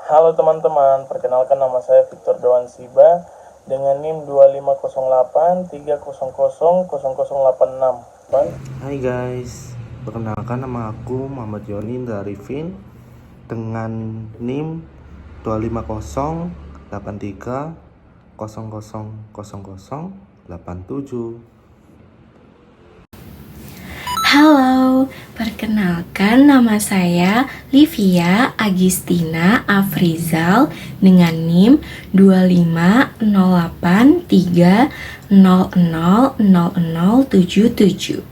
Halo teman-teman, perkenalkan nama saya Victor Dewan Siba dengan NIM 250830000086. Hai guys, perkenalkan nama aku Muhammad Joni dari Vin dengan NIM 25083000087. Halo, perkenalkan nama saya Livia Agustina Afrizal dengan NIM 25083000077.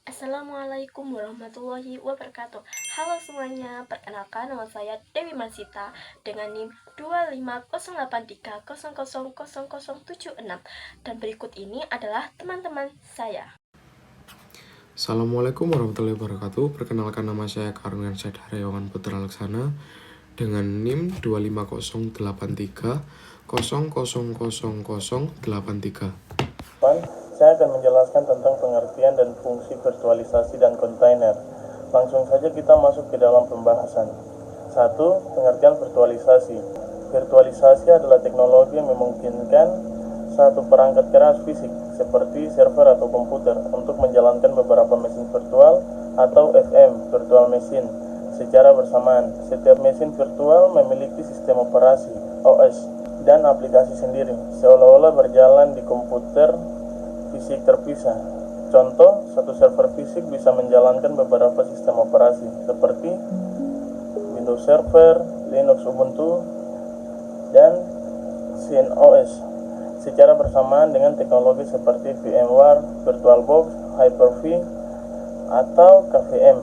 Assalamualaikum warahmatullahi wabarakatuh. Halo semuanya, perkenalkan nama saya Dewi Masita dengan NIM 25083000076. Dan berikut ini adalah teman-teman saya. Assalamualaikum warahmatullahi wabarakatuh. Perkenalkan nama saya Karunian Syed Haryawan Putra Laksana dengan NIM 25083000083. Saya akan menjelaskan tentang pengertian dan fungsi virtualisasi dan kontainer. Langsung saja kita masuk ke dalam pembahasan. 1. Pengertian virtualisasi. Virtualisasi adalah teknologi yang memungkinkan satu perangkat keras fisik seperti server atau komputer untuk menjalankan beberapa mesin virtual atau VM (virtual machine) secara bersamaan. Setiap mesin virtual memiliki sistem operasi OS dan aplikasi sendiri, seolah-olah berjalan di komputer fisik terpisah. Contoh, satu server fisik bisa menjalankan beberapa sistem operasi seperti Windows Server, Linux Ubuntu, dan CentOS secara bersamaan dengan teknologi seperti VMware, VirtualBox, Hyper-V, atau KVM.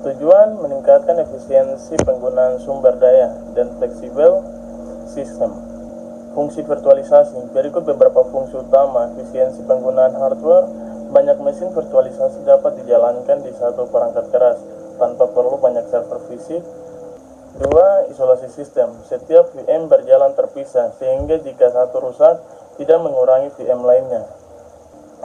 Tujuan meningkatkan efisiensi penggunaan sumber daya dan fleksibel sistem. Fungsi virtualisasi. Berikut beberapa fungsi utama efisiensi penggunaan hardware. Banyak mesin virtualisasi dapat dijalankan di satu perangkat keras tanpa perlu banyak server fisik. 2. Isolasi sistem. Setiap VM berjalan terpisah, sehingga jika satu rusak, tidak mengurangi VM lainnya.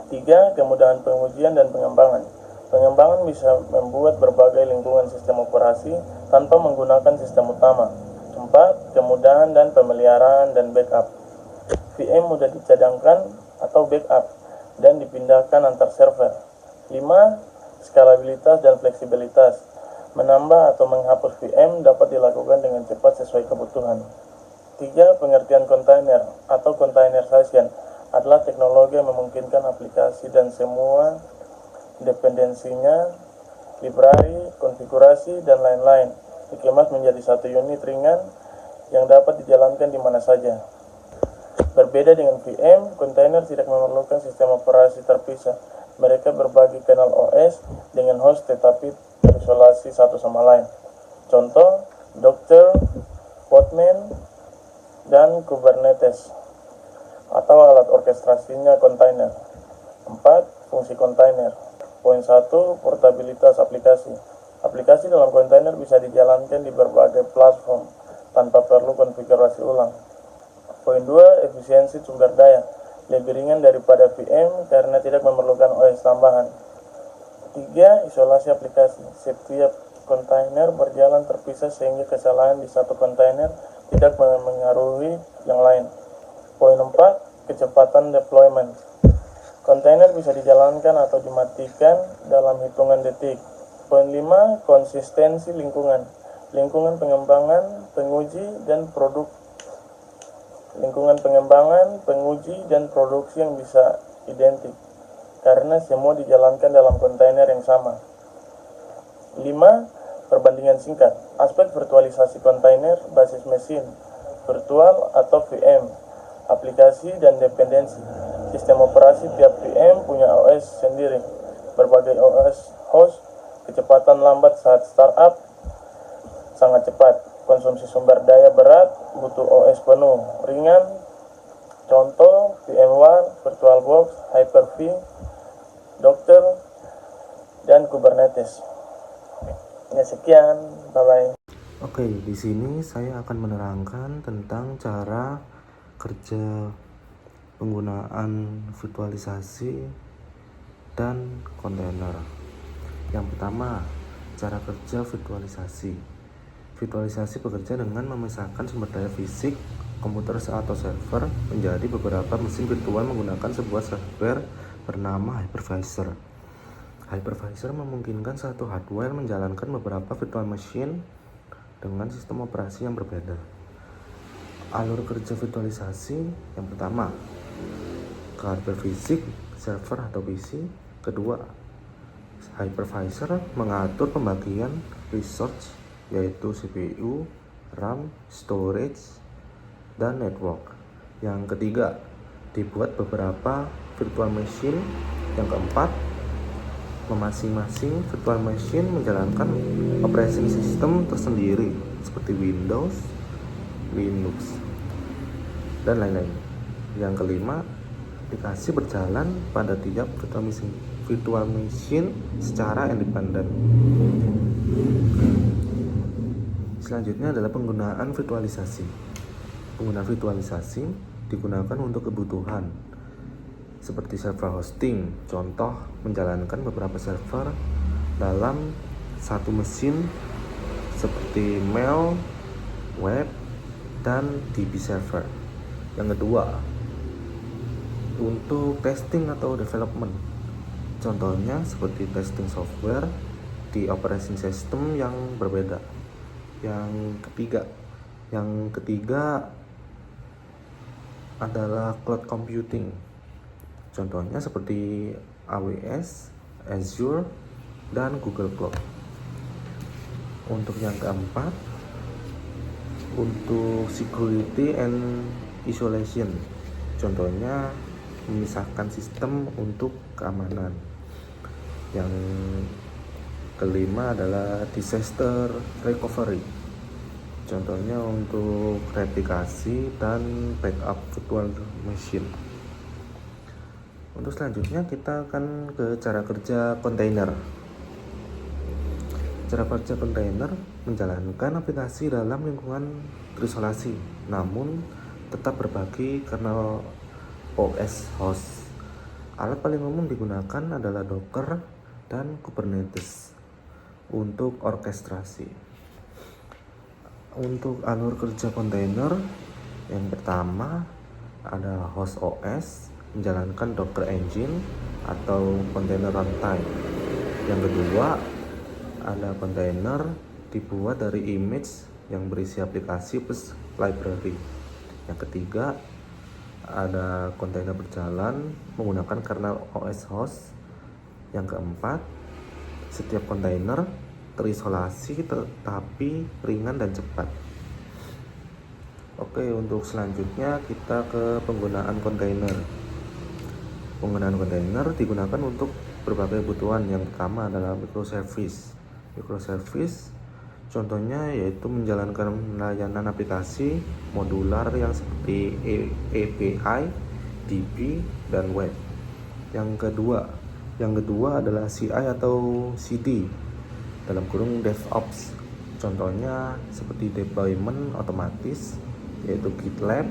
3. Kemudahan pengujian dan pengembangan. Pengembangan bisa membuat berbagai lingkungan sistem operasi tanpa menggunakan sistem utama. 4. Kemudahan dan pemeliharaan dan backup. VM mudah dicadangkan atau backup dan dipindahkan antar server. 5. Skalabilitas dan fleksibilitas. Menambah atau menghapus VM dapat dilakukan dengan cepat sesuai kebutuhan. 3. Pengertian kontainer atau containerization adalah teknologi yang memungkinkan aplikasi dan semua dependensinya, library, konfigurasi, dan lain-lain dikemas menjadi satu unit ringan yang dapat dijalankan di mana saja. Berbeda dengan VM, kontainer tidak memerlukan sistem operasi terpisah. Mereka berbagi kanal OS dengan host tetapi terisolasi satu sama lain. Contoh, Docker, Postman, dan Kubernetes atau alat orkestrasinya kontainer. 4. Fungsi kontainer. Poin 1. Portabilitas aplikasi. Aplikasi dalam kontainer bisa dijalankan di berbagai platform tanpa perlu konfigurasi ulang. Poin 2. Efisiensi sumber daya. Lebih ringan daripada VM karena tidak memerlukan OS tambahan. 3. Isolasi aplikasi. Setiap kontainer berjalan terpisah sehingga kesalahan di satu kontainer tidak mengaruhi yang lain. Poin 4. Kecepatan deployment. Kontainer bisa dijalankan atau dimatikan dalam hitungan detik. Poin 5. Konsistensi lingkungan. Lingkungan pengembangan, penguji, dan penguji dan produksi yang bisa identik karena semua dijalankan dalam kontainer yang sama. 5. Perbandingan singkat. Aspek virtualisasi kontainer, basis mesin virtual atau VM, aplikasi dan dependensi. Sistem operasi tiap VM punya OS sendiri, berbagai OS host, kecepatan lambat saat startup, sangat cepat. Konsumsi sumber daya berat, butuh OS penuh, ringan. Contoh, VMware, VirtualBox, Hyper-V, Docker, dan Kubernetes. Ya sekian, bye-bye. Oke, di sini saya akan menerangkan tentang cara kerja penggunaan virtualisasi dan kontainer. Yang pertama, cara kerja virtualisasi. Virtualisasi bekerja dengan memisahkan sumber daya fisik, komputer atau server menjadi beberapa mesin virtual menggunakan sebuah software bernama hypervisor. Hypervisor memungkinkan satu hardware menjalankan beberapa virtual machine dengan sistem operasi yang berbeda. Alur kerja virtualisasi yang pertama, ke hardware fisik, server atau PC. Kedua, hypervisor mengatur pembagian resource yaitu CPU, RAM, storage, dan network. Yang ketiga, dibuat beberapa virtual machine. Yang keempat, masing-masing virtual machine menjalankan operating system tersendiri seperti Windows, Linux, dan lain-lain. Yang kelima, aplikasi berjalan pada tiap virtual machine secara independen. Selanjutnya adalah penggunaan virtualisasi. Penggunaan virtualisasi digunakan untuk kebutuhan seperti server hosting. Contoh, menjalankan beberapa server dalam satu mesin seperti mail, web, dan DB server. Yang kedua, untuk testing atau development. Contohnya seperti testing software di operating system yang berbeda. Yang ketiga adalah cloud computing. Contohnya seperti AWS, Azure, dan Google Cloud. Untuk yang keempat, untuk security and isolation. Contohnya memisahkan sistem untuk keamanan. Yang kelima adalah disaster recovery. Contohnya untuk replikasi dan backup virtual machine. Untuk selanjutnya kita akan ke cara kerja kontainer. Cara kerja kontainer menjalankan aplikasi dalam lingkungan terisolasi, namun tetap berbagi kernel OS host. Alat paling umum digunakan adalah Docker dan Kubernetes untuk orkestrasi. Untuk alur kerja kontainer, yang pertama ada host OS menjalankan Docker Engine atau container runtime. Yang kedua ada kontainer dibuat dari image yang berisi aplikasi plus library. Yang ketiga ada kontainer berjalan menggunakan kernel OS host. Yang keempat, setiap kontainer terisolasi tetapi ringan dan cepat. Oke, untuk selanjutnya kita ke penggunaan kontainer. Penggunaan kontainer digunakan untuk berbagai kebutuhan. Yang pertama adalah microservice. Microservice contohnya yaitu menjalankan layanan aplikasi modular yang seperti API, DB, dan web. Yang kedua adalah CI atau CD dalam kurung DevOps. Contohnya seperti deployment otomatis yaitu GitLab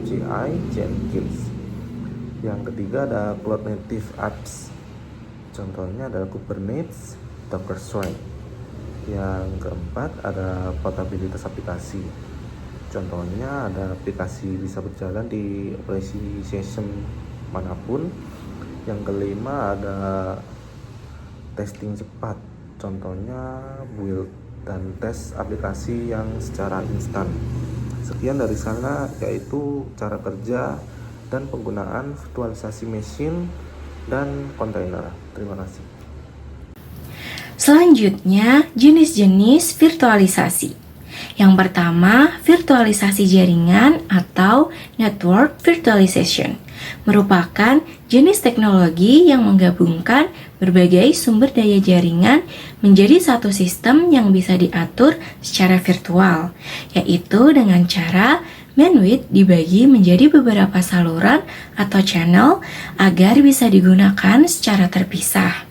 CI, Jenkins. Yang ketiga ada Cloud Native Apps. Contohnya adalah Kubernetes, Docker Swarm. Yang keempat ada portabilitas aplikasi. Contohnya ada aplikasi bisa berjalan di operasi system manapun. Yang kelima ada testing cepat. Contohnya build dan tes aplikasi yang secara instan. Sekian dari sana yaitu cara kerja dan penggunaan virtualisasi mesin dan kontainer. Terima kasih. Selanjutnya, jenis-jenis virtualisasi. Yang pertama, virtualisasi jaringan atau network virtualization merupakan jenis teknologi yang menggabungkan berbagai sumber daya jaringan menjadi satu sistem yang bisa diatur secara virtual, yaitu dengan cara bandwidth dibagi menjadi beberapa saluran atau channel agar bisa digunakan secara terpisah.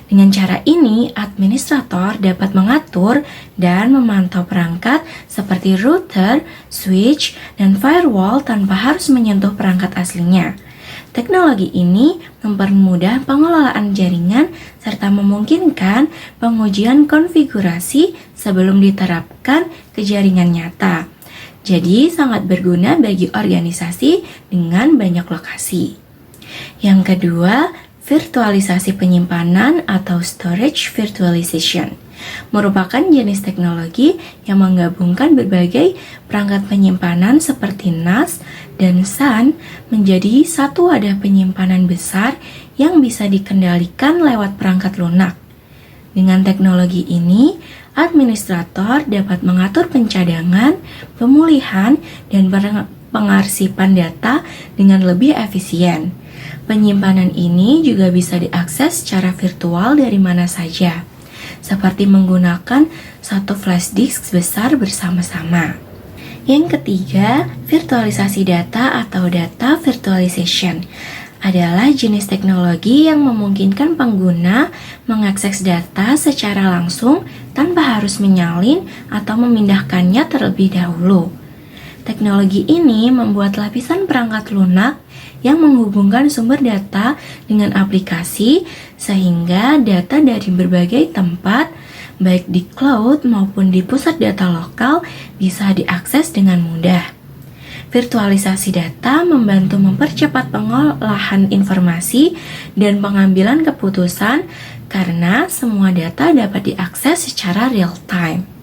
Dengan cara ini, administrator dapat mengatur dan memantau perangkat seperti router, switch, dan firewall tanpa harus menyentuh perangkat aslinya. Teknologi ini mempermudah pengelolaan jaringan serta memungkinkan pengujian konfigurasi sebelum diterapkan ke jaringan nyata. Jadi sangat berguna bagi organisasi dengan banyak lokasi. Yang kedua, virtualisasi penyimpanan atau storage virtualization merupakan jenis teknologi yang menggabungkan berbagai perangkat penyimpanan seperti NAS dan SAN menjadi satu wadah penyimpanan besar yang bisa dikendalikan lewat perangkat lunak. Dengan teknologi ini, administrator dapat mengatur pencadangan, pemulihan, dan pengarsipan data dengan lebih efisien. Penyimpanan ini juga bisa diakses secara virtual dari mana saja, seperti menggunakan satu flash disk besar bersama-sama. Yang ketiga, virtualisasi data atau data virtualization adalah jenis teknologi yang memungkinkan pengguna mengakses data secara langsung tanpa harus menyalin atau memindahkannya terlebih dahulu. Teknologi ini membuat lapisan perangkat lunak yang menghubungkan sumber data dengan aplikasi sehingga data dari berbagai tempat, baik di cloud maupun di pusat data lokal, bisa diakses dengan mudah. Virtualisasi data membantu mempercepat pengolahan informasi dan pengambilan keputusan karena semua data dapat diakses secara real time.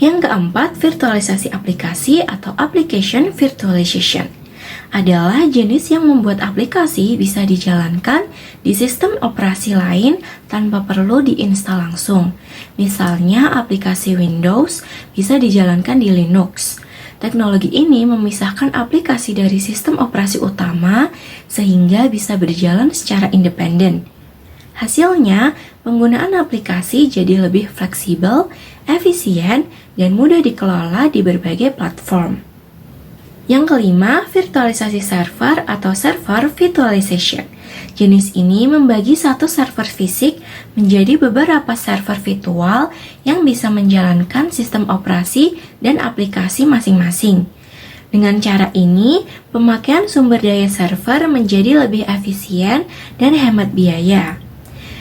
Yang keempat, virtualisasi aplikasi atau application virtualization adalah jenis yang membuat aplikasi bisa dijalankan di sistem operasi lain tanpa perlu diinstal langsung. Misalnya, aplikasi Windows bisa dijalankan di Linux. Teknologi ini memisahkan aplikasi dari sistem operasi utama sehingga bisa berjalan secara independen. Hasilnya, penggunaan aplikasi jadi lebih fleksibel, efisien, dan mudah dikelola di berbagai platform. Yang kelima, virtualisasi server atau server virtualization. Jenis ini membagi satu server fisik menjadi beberapa server virtual yang bisa menjalankan sistem operasi dan aplikasi masing-masing. Dengan cara ini, pemakaian sumber daya server menjadi lebih efisien dan hemat biaya.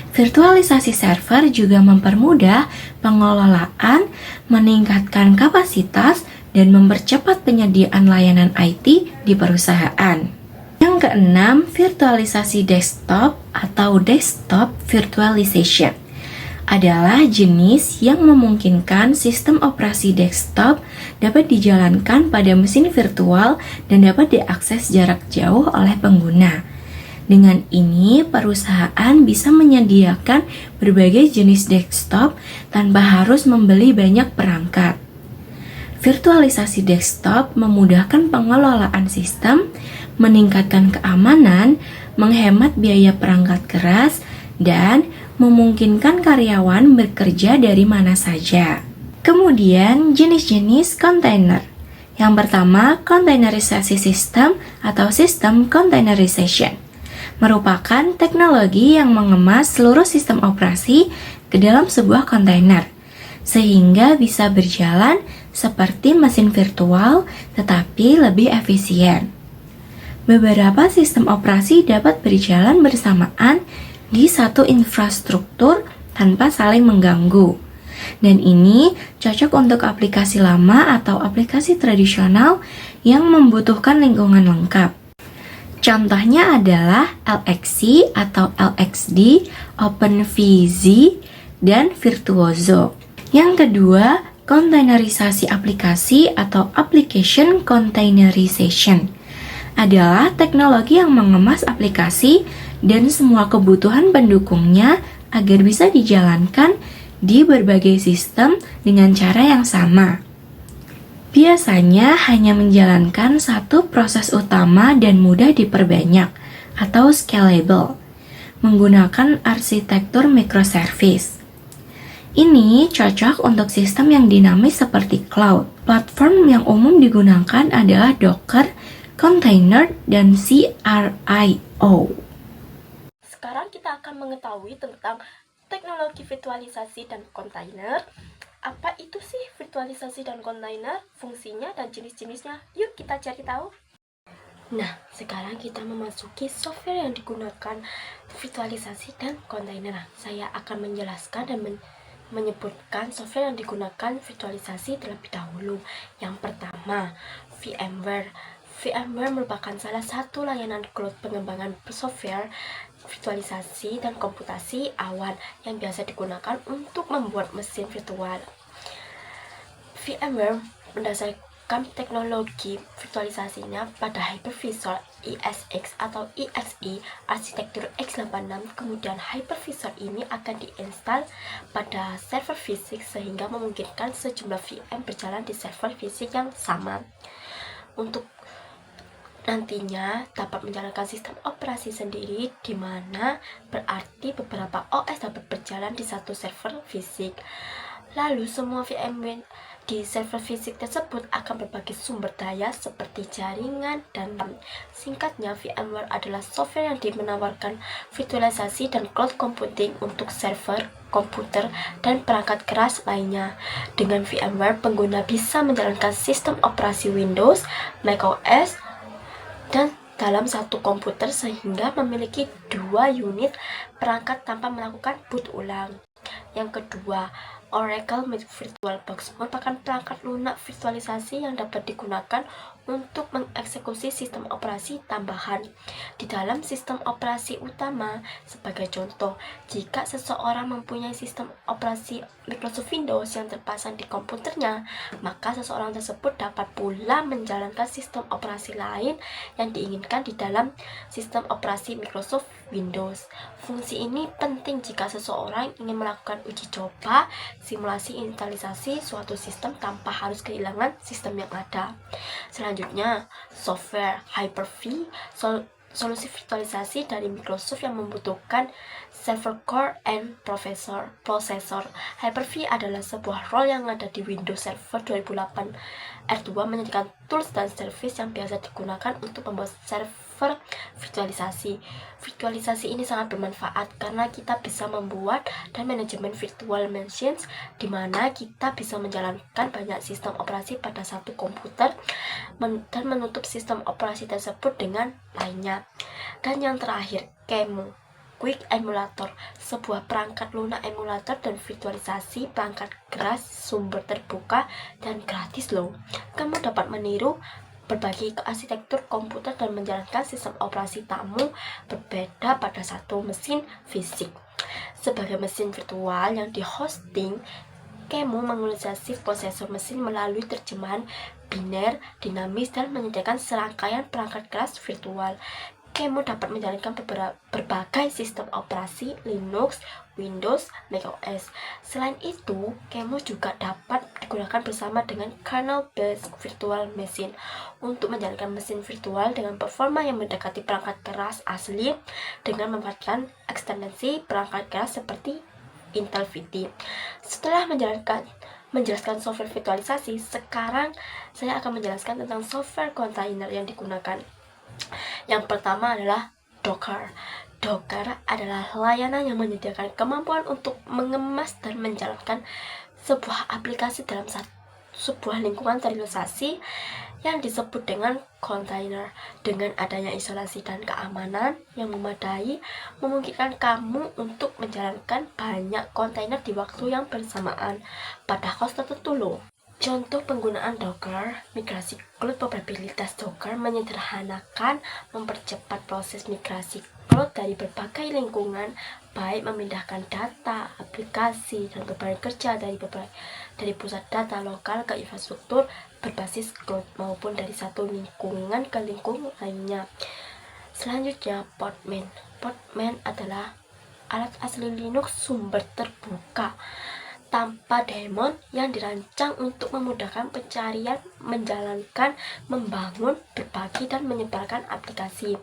Virtualisasi server juga mempermudah pengelolaan, meningkatkan kapasitas, dan mempercepat penyediaan layanan IT di perusahaan. Yang keenam, virtualisasi desktop atau desktop virtualization adalah jenis yang memungkinkan sistem operasi desktop dapat dijalankan pada mesin virtual dan dapat diakses jarak jauh oleh pengguna. Dengan ini, perusahaan bisa menyediakan berbagai jenis desktop tanpa harus membeli banyak perangkat. Virtualisasi desktop memudahkan pengelolaan sistem, meningkatkan keamanan, menghemat biaya perangkat keras, dan memungkinkan karyawan bekerja dari mana saja. Kemudian, jenis-jenis kontainer. Yang pertama, containerisasi system atau system containerization merupakan teknologi yang mengemas seluruh sistem operasi ke dalam sebuah kontainer, sehingga bisa berjalan seperti mesin virtual tetapi lebih efisien. Beberapa sistem operasi dapat berjalan bersamaan di satu infrastruktur tanpa saling mengganggu. Dan ini cocok untuk aplikasi lama atau aplikasi tradisional yang membutuhkan lingkungan lengkap. Contohnya adalah LXC atau LXD, OpenVZ, dan Virtuoso. Yang kedua, containerisasi aplikasi atau application containerization adalah teknologi yang mengemas aplikasi dan semua kebutuhan pendukungnya agar bisa dijalankan di berbagai sistem dengan cara yang sama. Biasanya hanya menjalankan satu proses utama dan mudah diperbanyak atau scalable, menggunakan arsitektur microservice. Ini cocok untuk sistem yang dinamis seperti cloud. Platform yang umum digunakan adalah Docker, container, dan CRIO. Sekarang kita akan mengetahui tentang teknologi virtualisasi dan kontainer. Apa itu sih virtualisasi dan kontainer, fungsinya dan jenis-jenisnya? Yuk kita cari tahu. Nah, sekarang kita memasuki software yang digunakan virtualisasi dan kontainer. Saya akan menjelaskan dan menyebutkan software yang digunakan virtualisasi terlebih dahulu. Yang pertama, VMware. VMware merupakan salah satu layanan cloud pengembangan software virtualisasi dan komputasi awan yang biasa digunakan untuk membuat mesin virtual. VMware mendasarkan teknologi virtualisasinya pada hypervisor ESX atau EXE arsitektur x86. Kemudian hypervisor ini akan diinstal pada server fisik sehingga memungkinkan sejumlah VM berjalan di server fisik yang sama. Untuk nantinya dapat menjalankan sistem operasi sendiri, di mana berarti beberapa OS dapat berjalan di satu server fisik. Lalu semua VM di server fisik tersebut akan berbagi sumber daya seperti jaringan dan RAM. Singkatnya, VMware adalah software yang menawarkan virtualisasi dan cloud computing untuk server, komputer, dan perangkat keras lainnya. Dengan VMware, pengguna bisa menjalankan sistem operasi Windows, macOS, dan dalam satu komputer sehingga memiliki 2 unit perangkat tanpa melakukan boot ulang. Yang kedua, Oracle VirtualBox merupakan perangkat lunak virtualisasi yang dapat digunakan untuk mengeksekusi sistem operasi tambahan di dalam sistem operasi utama. Sebagai contoh, jika seseorang mempunyai sistem operasi Microsoft Windows yang terpasang di komputernya, maka seseorang tersebut dapat pula menjalankan sistem operasi lain yang diinginkan di dalam sistem operasi Microsoft Windows. Fungsi ini penting jika seseorang ingin melakukan uji coba, simulasi instalisasi suatu sistem tanpa harus kehilangan sistem yang ada. Selanjutnya, software Hyper-V, solusi virtualisasi dari Microsoft yang membutuhkan server core and processor. Hyper-V adalah sebuah role yang ada di Windows Server 2008 R2, menyediakan tools dan service yang biasa digunakan untuk membuat server virtualisasi. Virtualisasi ini sangat bermanfaat karena kita bisa membuat dan manajemen virtual machines, di mana kita bisa menjalankan banyak sistem operasi pada satu komputer dan menutup sistem operasi tersebut dengan lainnya. Dan yang terakhir, QEMU, Quick Emulator, sebuah perangkat lunak emulator dan virtualisasi perangkat keras sumber terbuka dan gratis loh. Kamu dapat meniru berbagi arsitektur komputer dan menjalankan sistem operasi tamu berbeda pada satu mesin fisik. Sebagai mesin virtual yang di-hosting, QEMU menganalisasi prosesor mesin melalui terjemahan biner, dinamis, dan menyediakan serangkaian perangkat keras virtual. QEMU dapat menjalankan berbagai sistem operasi Linux, Windows, macOS. Selain itu, QEMU juga dapat digunakan bersama dengan kernel-based virtual machine untuk menjalankan mesin virtual dengan performa yang mendekati perangkat keras asli dengan memanfaatkan ekstensi perangkat keras seperti Intel VT. Setelah menjelaskan software virtualisasi, sekarang saya akan menjelaskan tentang software kontainer yang digunakan. Yang pertama adalah Docker. Docker adalah layanan yang menyediakan kemampuan untuk mengemas dan menjalankan sebuah aplikasi dalam sebuah lingkungan terisolasi yang disebut dengan kontainer. Dengan adanya isolasi dan keamanan yang memadai, memungkinkan kamu untuk menjalankan banyak kontainer di waktu yang bersamaan pada host tertentu loh. Contoh penggunaan Docker, migrasi cloud. Probabilitas Docker menyederhanakan, mempercepat proses migrasi cloud dari berbagai lingkungan, baik memindahkan data, aplikasi, dan beban kerja dari pusat data lokal ke infrastruktur berbasis cloud maupun dari satu lingkungan ke lingkungan lainnya. Selanjutnya, Podman. Podman adalah alat asli Linux sumber terbuka tanpa daemon yang dirancang untuk memudahkan pencarian, menjalankan, membangun, berbagi, dan menyebarkan aplikasi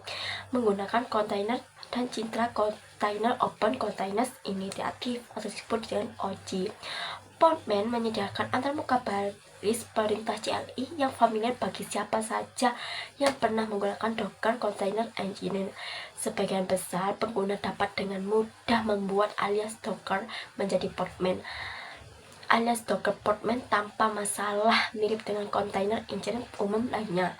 menggunakan kontainer dan citra kontainer Open Containers Initiative atau disebut dengan OC. Podman menyediakan antarmuka baris perintah CLI yang familiar bagi siapa saja yang pernah menggunakan Docker Container Engine. Sebagian besar pengguna dapat dengan mudah membuat alias Docker menjadi Podman alias Docker Podman tanpa masalah, mirip dengan container engine umum lainnya.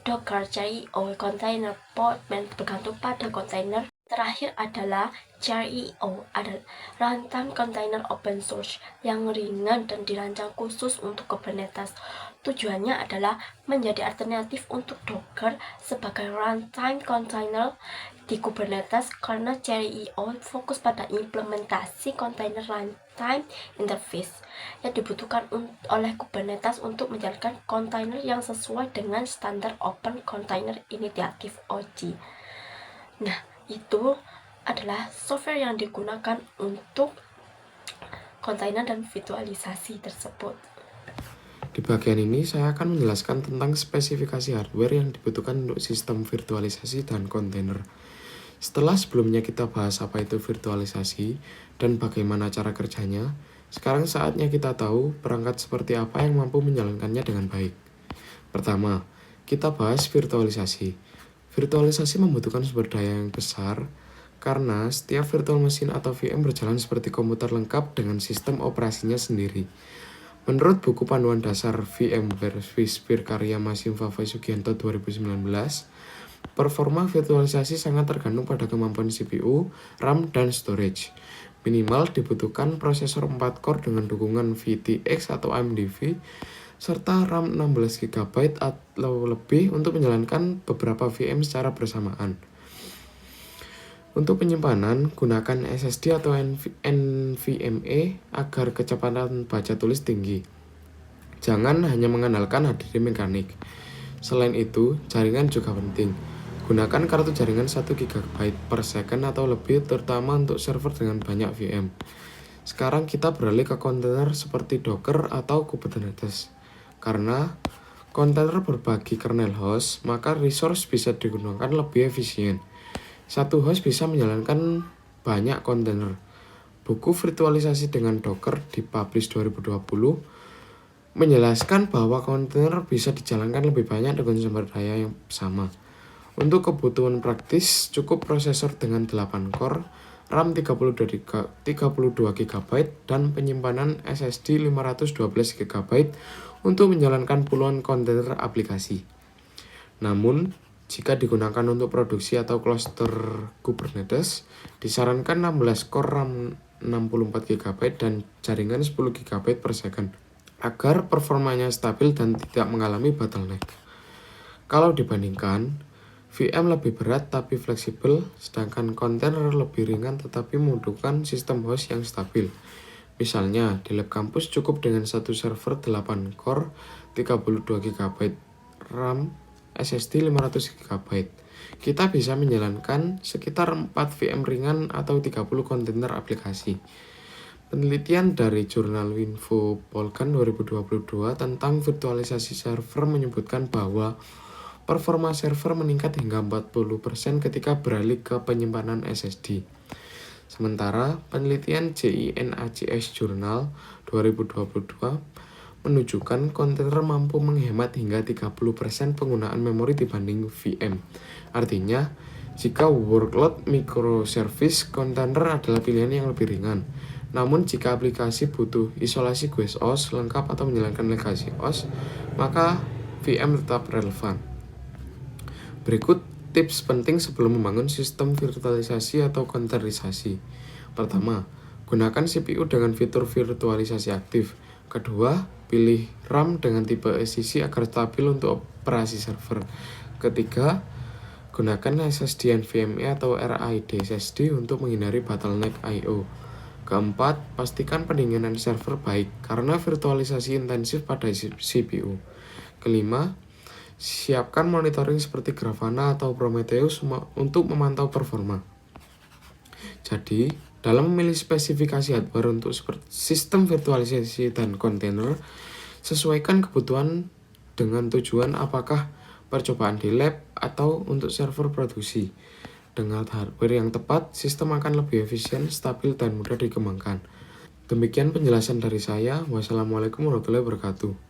Docker, CREO, container, Podman bergantung pada kontainer. Terakhir adalah CREO, adalah runtime container open source yang ringan dan dirancang khusus untuk Kubernetes. Tujuannya adalah menjadi alternatif untuk Docker sebagai runtime container di Kubernetes karena CREO fokus pada implementasi container runtime interface yang dibutuhkan oleh Kubernetes untuk menjalankan kontainer yang sesuai dengan standar Open Container Initiative (OCI). Nah, itu adalah software yang digunakan untuk kontainer dan virtualisasi tersebut. Di bagian ini saya akan menjelaskan tentang spesifikasi hardware yang dibutuhkan untuk sistem virtualisasi dan kontainer. Setelah sebelumnya kita bahas apa itu virtualisasi dan bagaimana cara kerjanya, sekarang saatnya kita tahu perangkat seperti apa yang mampu menjalankannya dengan baik. Pertama, kita bahas virtualisasi. Virtualisasi membutuhkan sumber daya yang besar karena setiap virtual machine atau VM berjalan seperti komputer lengkap dengan sistem operasinya sendiri. Menurut buku panduan dasar VMware Swissphere karya Masim Vavai Sugianto 2019, performa virtualisasi sangat tergantung pada kemampuan CPU, RAM, dan storage. Minimal dibutuhkan prosesor 4 core dengan dukungan VTX atau AMD serta RAM 16 GB atau lebih untuk menjalankan beberapa VM secara bersamaan. Untuk penyimpanan, gunakan SSD atau NVMe agar kecepatan baca tulis tinggi. Jangan hanya mengandalkan HDD mekanik. Selain itu, jaringan juga penting. Gunakan kartu jaringan 1 GB per second atau lebih, terutama untuk server dengan banyak VM. Sekarang kita beralih ke kontainer seperti Docker atau Kubernetes. Karena kontainer berbagi kernel host, maka resource bisa digunakan lebih efisien. Satu host bisa menjalankan banyak kontainer. Buku virtualisasi dengan Docker dipublish 2020 menjelaskan bahwa kontainer bisa dijalankan lebih banyak dengan sumber daya yang sama. Untuk kebutuhan praktis, cukup prosesor dengan 8 core, RAM 32 GB, dan penyimpanan SSD 512 GB untuk menjalankan puluhan kontainer aplikasi. Namun, jika digunakan untuk produksi atau cluster Kubernetes, disarankan 16 core RAM 64 GB dan jaringan 10 GB per second, agar performanya stabil dan tidak mengalami bottleneck. Kalau dibandingkan, VM lebih berat tapi fleksibel, sedangkan kontainer lebih ringan tetapi membutuhkan sistem host yang stabil. Misalnya, di lab kampus cukup dengan satu server 8 core, 32 GB RAM, SSD 500 GB. Kita bisa menjalankan sekitar 4 VM ringan atau 30 kontainer aplikasi. Penelitian dari jurnal Winfo Polkan 2022 tentang virtualisasi server menyebutkan bahwa performa server meningkat hingga 40% ketika beralih ke penyimpanan SSD. Sementara penelitian JINACS Journal 2022 menunjukkan kontainer mampu menghemat hingga 30% penggunaan memori dibanding VM. Artinya, jika workload microservice, kontainer adalah pilihan yang lebih ringan. Namun jika aplikasi butuh isolasi guest OS lengkap atau menjalankan legacy OS, maka VM tetap relevan. Berikut tips penting sebelum membangun sistem virtualisasi atau kontainerisasi. Pertama, gunakan CPU dengan fitur virtualisasi aktif. Kedua, pilih RAM dengan tipe SSD agar stabil untuk operasi server. Ketiga, gunakan SSD NVMe atau RAID SSD untuk menghindari bottleneck I/O. Keempat, pastikan pendinginan server baik karena virtualisasi intensif pada CPU. Kelima, siapkan monitoring seperti Grafana atau Prometheus untuk memantau performa. Jadi, dalam memilih spesifikasi hardware untuk sistem virtualisasi dan kontainer, sesuaikan kebutuhan dengan tujuan apakah percobaan di lab atau untuk server produksi. Dengan hardware yang tepat, sistem akan lebih efisien, stabil, dan mudah dikembangkan. Demikian penjelasan dari saya. Wassalamualaikum warahmatullahi wabarakatuh.